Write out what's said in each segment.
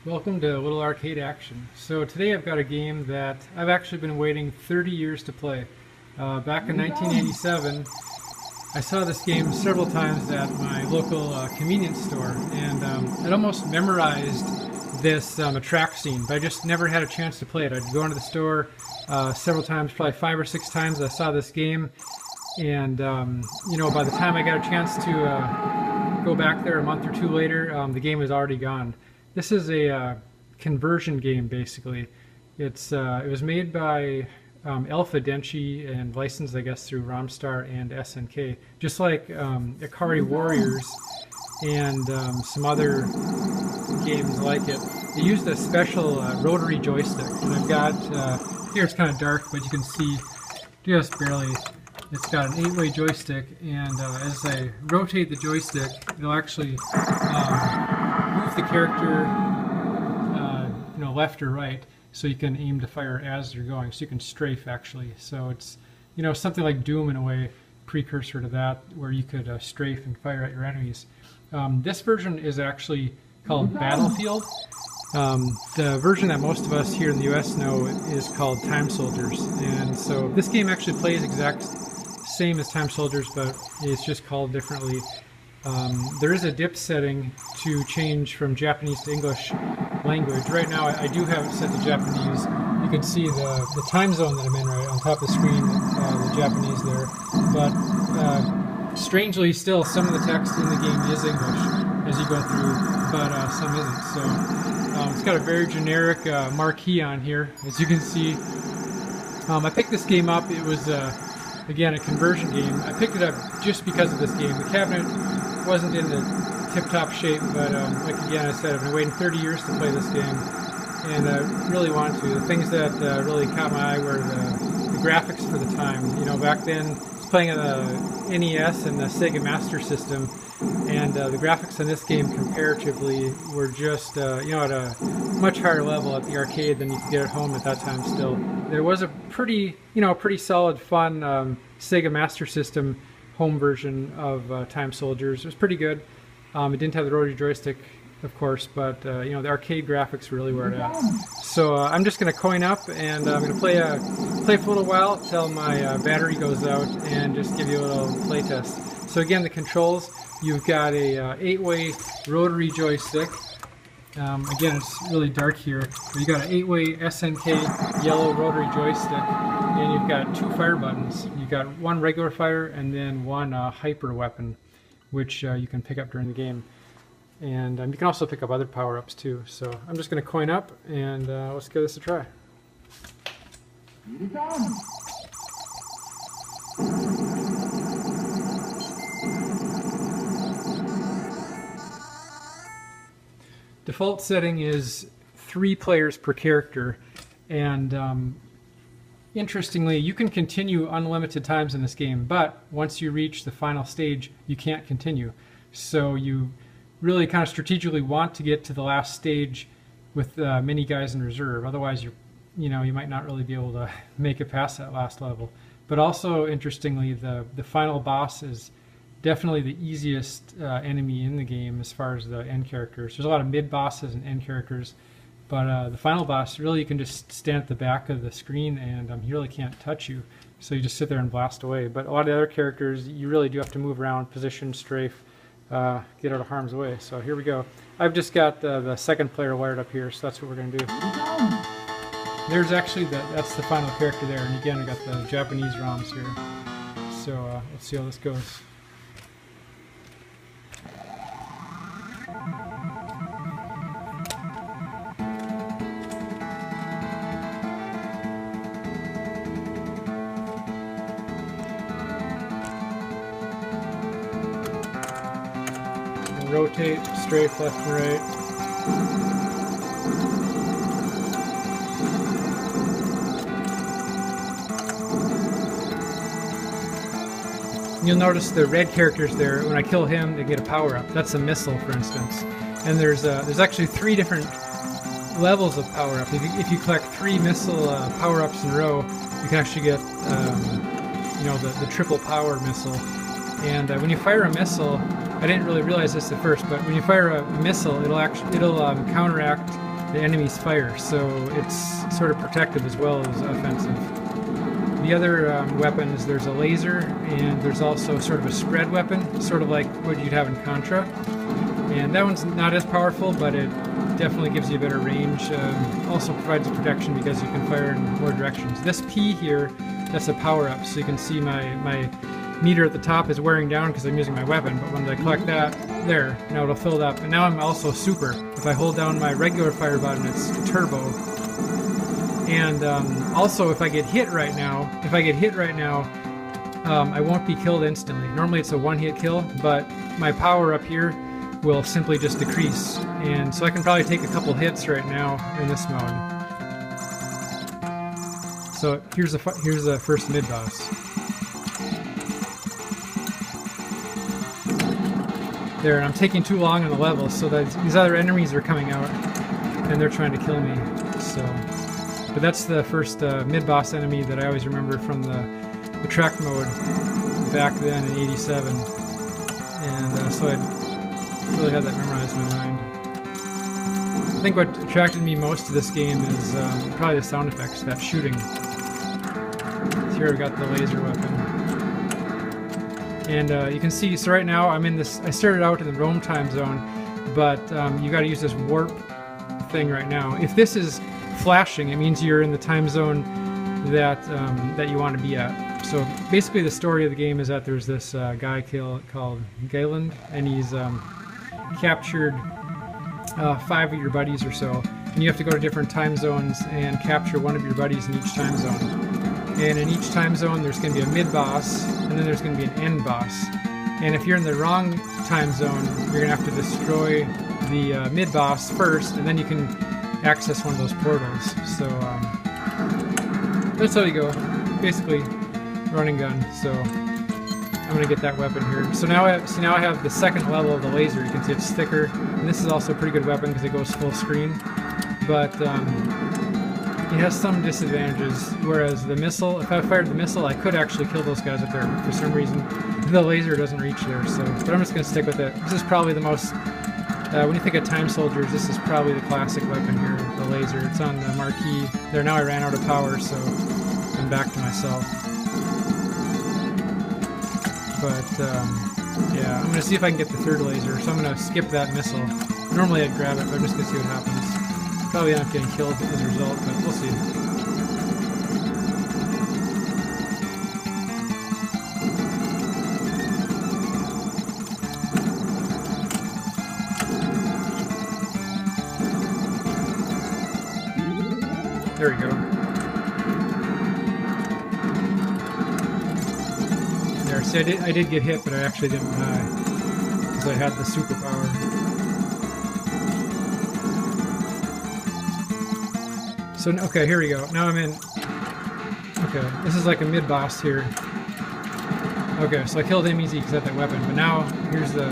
Welcome to Little Arcade Action. So today I've got a game that I've actually been waiting 30 years to play. Back in 1987, I saw this game several times at my local convenience store, and I'd almost memorized this track scene, but I just never had a chance to play it. I'd go into the store several times, probably 5 or 6 times I saw this game, and by the time I got a chance to go back there a month or two later, the game was already gone. This is a conversion game, basically. It was made by Alpha Denshi and licensed, I guess, through Romstar and SNK. Just like Ikari Warriors and some other games like it. They used a special rotary joystick. And I've got, here it's kind of dark, but you can see just barely, it's got an 8-way joystick, and as I rotate the joystick, it'll actually move the character left or right, so you can aim to fire as you're going, so you can strafe actually. So it's something like Doom in a way, precursor to that, where you could strafe and fire at your enemies. This version is actually called Battlefield. The version that most of us here in the US know is called Time Soldiers, and so this game actually plays exact same as Time Soldiers, but it's just called differently. There is a dip setting to change from Japanese to English language. Right now I do have it set to Japanese. You can see the time zone that I'm in right on top of the screen, the Japanese there. But strangely still, some of the text in the game is English as you go through, but some isn't. So it's got a very generic marquee on here, as you can see. I picked this game up. It was, again, a conversion game. I picked it up just because of this game. The cabinet wasn't in the tip-top shape, but like again I said, I've been waiting 30 years to play this game, and I really want to. The things that really caught my eye were the graphics for the time. Back then, I was playing on the NES and the Sega Master System, and the graphics on this game comparatively were just at a much higher level at the arcade than you could get at home at that time still. There was a pretty solid, fun Sega Master System home version of Time Soldiers. It was pretty good. It didn't have the rotary joystick, of course, but the arcade graphics really were it at. So I'm just going to coin up, and I'm going to play for a little while till my battery goes out, and just give you a little play test. So again, the controls: you've got a 8-way rotary joystick. Again, it's really dark here. You've got an 8-way SNK yellow rotary joystick, and you've got 2 fire buttons. You've got one regular fire and then one hyper weapon, which you can pick up during the game. And you can also pick up other power-ups too. So I'm just going to coin up, and let's give this a try. Default setting is 3 players per character, and interestingly, you can continue unlimited times in this game, but once you reach the final stage, you can't continue. So you really kind of strategically want to get to the last stage with many guys in reserve. Otherwise, you might not really be able to make it past that last level. But also, interestingly, the final boss is definitely the easiest enemy in the game as far as the end characters. There's a lot of mid bosses and end characters, but the final boss, really you can just stand at the back of the screen, and he really can't touch you. So you just sit there and blast away. But a lot of the other characters, you really do have to move around, position, strafe, get out of harm's way. So here we go. I've just got the second player wired up here, so that's what we're going to do. There's actually that's the final character there, and again I got the Japanese ROMs here. So let's see how this goes. Rotate, strafe left and right. You'll notice the red characters there. When I kill him, they get a power-up. That's a missile, for instance. And there's actually 3 different levels of power-up. If you collect 3 missile power-ups in a row, you can actually get the triple power missile. And when you fire a missile, I didn't really realize this at first, but when you fire a missile, it'll counteract the enemy's fire, so it's sort of protective as well as offensive. The other weapon is there's a laser, and there's also sort of a spread weapon, sort of like what you'd have in Contra. And that one's not as powerful, but it definitely gives you a better range. Also provides protection because you can fire in more directions. This P here, that's a power-up, so you can see my meter at the top is wearing down because I'm using my weapon, but when I collect that, there, now it'll fill it up. And now I'm also super. If I hold down my regular fire button, it's turbo. And also, if I get hit right now, I won't be killed instantly. Normally it's a one-hit kill, but my power up here will simply just decrease. And so I can probably take a couple hits right now in this mode. So here's the first mid-boss. There, and I'm taking too long on the level, so that these other enemies are coming out, and they're trying to kill me. So, but that's the first mid-boss enemy that I always remember from the track mode back then in '87, and so I really had that memorized in my mind. I think what attracted me most to this game is probably the sound effects, that shooting. So here I've got the laser weapon. And you can see, so right now I'm in this, I started out in the Rome time zone, but you got to use this warp thing right now. If this is flashing, it means you're in the time zone that you want to be at. So basically the story of the game is that there's this guy called Galen, and he's captured 5 of your buddies or so, and you have to go to different time zones and capture one of your buddies in each time zone. And in each time zone there's going to be a mid-boss, and then there's going to be an end-boss. And if you're in the wrong time zone, you're going to have to destroy the mid-boss first, and then you can access one of those portals. So that's how you go. Basically, run and gun. So I'm going to get that weapon here. So now I have the second level of the laser. You can see it's thicker, and this is also a pretty good weapon because it goes full screen. But it has some disadvantages, whereas the missile, if I fired the missile, I could actually kill those guys up there. For some reason, the laser doesn't reach there, so, but I'm just going to stick with it. This is probably the most, when you think of time soldiers, this is probably the classic weapon here, the laser. It's on the marquee. There, now I ran out of power, so I'm back to myself. But, yeah, I'm going to see if I can get the third laser, so I'm going to skip that missile. Normally I'd grab it, but I'm just going to see what happens. Probably end up getting killed as a result, but we'll see. There we go. There, see, I did get hit, but I actually didn't die because I had the superpower. So, okay, here we go. Now I'm in... Okay, this is like a mid-boss here. Okay, so I killed him easy because I had that weapon, but now, here's the...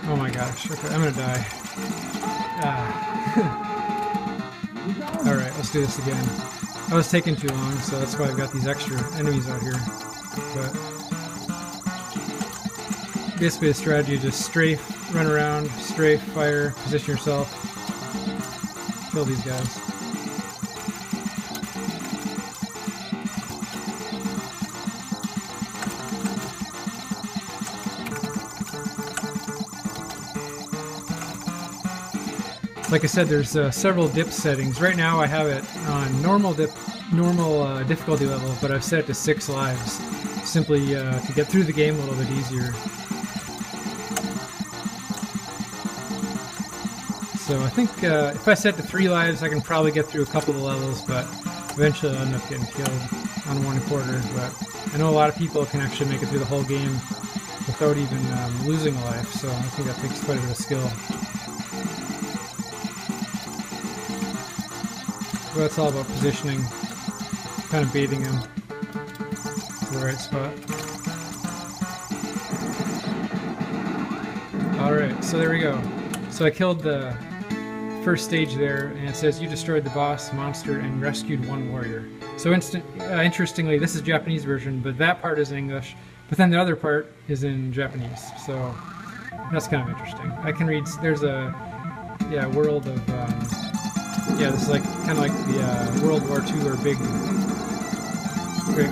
Oh my gosh, okay, I'm gonna die. Alright, let's do this again. I was taking too long, so that's why I've got these extra enemies out here. But... basically the strategy is just strafe, run around, strafe, fire, position yourself, kill these guys. Like I said, there's several dip settings. Right now I have it on normal difficulty level, but I've set it to 6 lives, simply to get through the game a little bit easier. So I think if I set to 3 lives, I can probably get through a couple of the levels, but eventually I'll end up getting killed on 1/4. But I know a lot of people can actually make it through the whole game without even losing a life, so I think that takes quite a bit of skill. So that's all about positioning, kind of baiting him to the right spot. Alright, so there we go. So I killed the first stage there, and it says you destroyed the boss monster and rescued 1 warrior. So interestingly, this is Japanese version, but that part is in English, but then the other part is in Japanese, so that's kind of interesting. I can read, there's a world of yeah, this is like kind of like the World War II or big,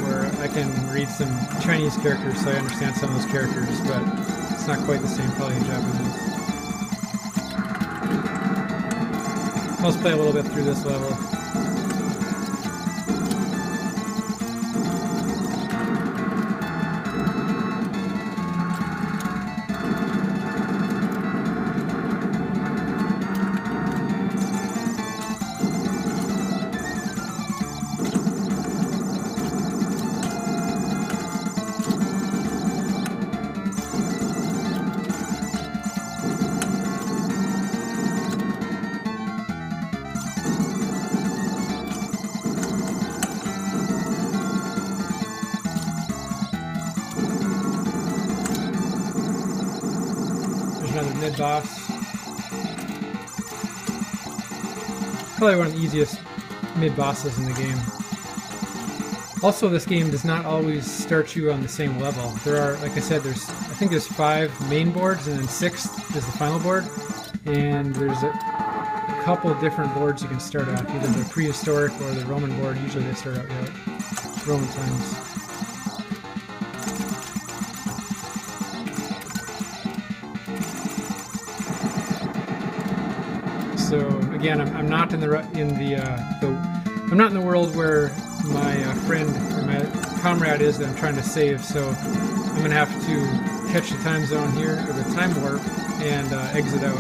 where I can read some Chinese characters, so I understand some of those characters, but it's not quite the same probably in Japanese. Let's play a little bit through this level. Another mid-boss. Probably one of the easiest mid-bosses in the game. Also, this game does not always start you on the same level. There are, like I said, I think there's 5 main boards, and then 6 is the final board. And there's a couple different boards you can start at, either the prehistoric or the Roman board. Usually they start out Roman times. So again, I'm not in the I'm not in the world where my friend or my comrade is that I'm trying to save. So I'm gonna have to catch the time zone here, or the time warp, and exit out.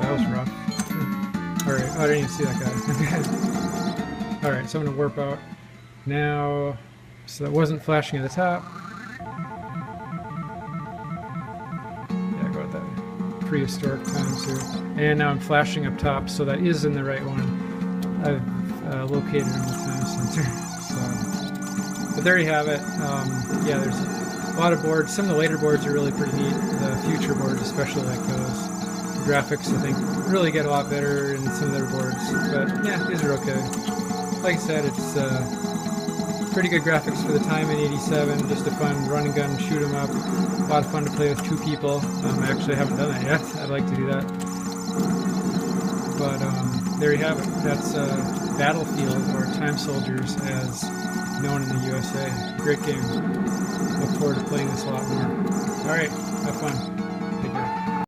That was rough. All right, oh, I didn't even see that guy. All right, so I'm gonna warp out now. So that wasn't flashing at the top. Prehistoric times here, and now I'm flashing up top, so that is in the right one. I've located in the time sensor. So, but there you have it. Yeah, there's a lot of boards. Some of the later boards are really pretty neat. The future boards, especially like those. The graphics, I think, really get a lot better in some of their boards. But yeah, these are okay. Like I said, it's pretty good graphics for the time in '87. Just a fun run and gun, shoot 'em up. A lot of fun to play with 2 people. I actually haven't done that yet. I'd like to do that. But there you have it. That's Battlefield, or Time Soldiers as known in the USA. Great game. Look forward to playing this a lot more. Alright, have fun.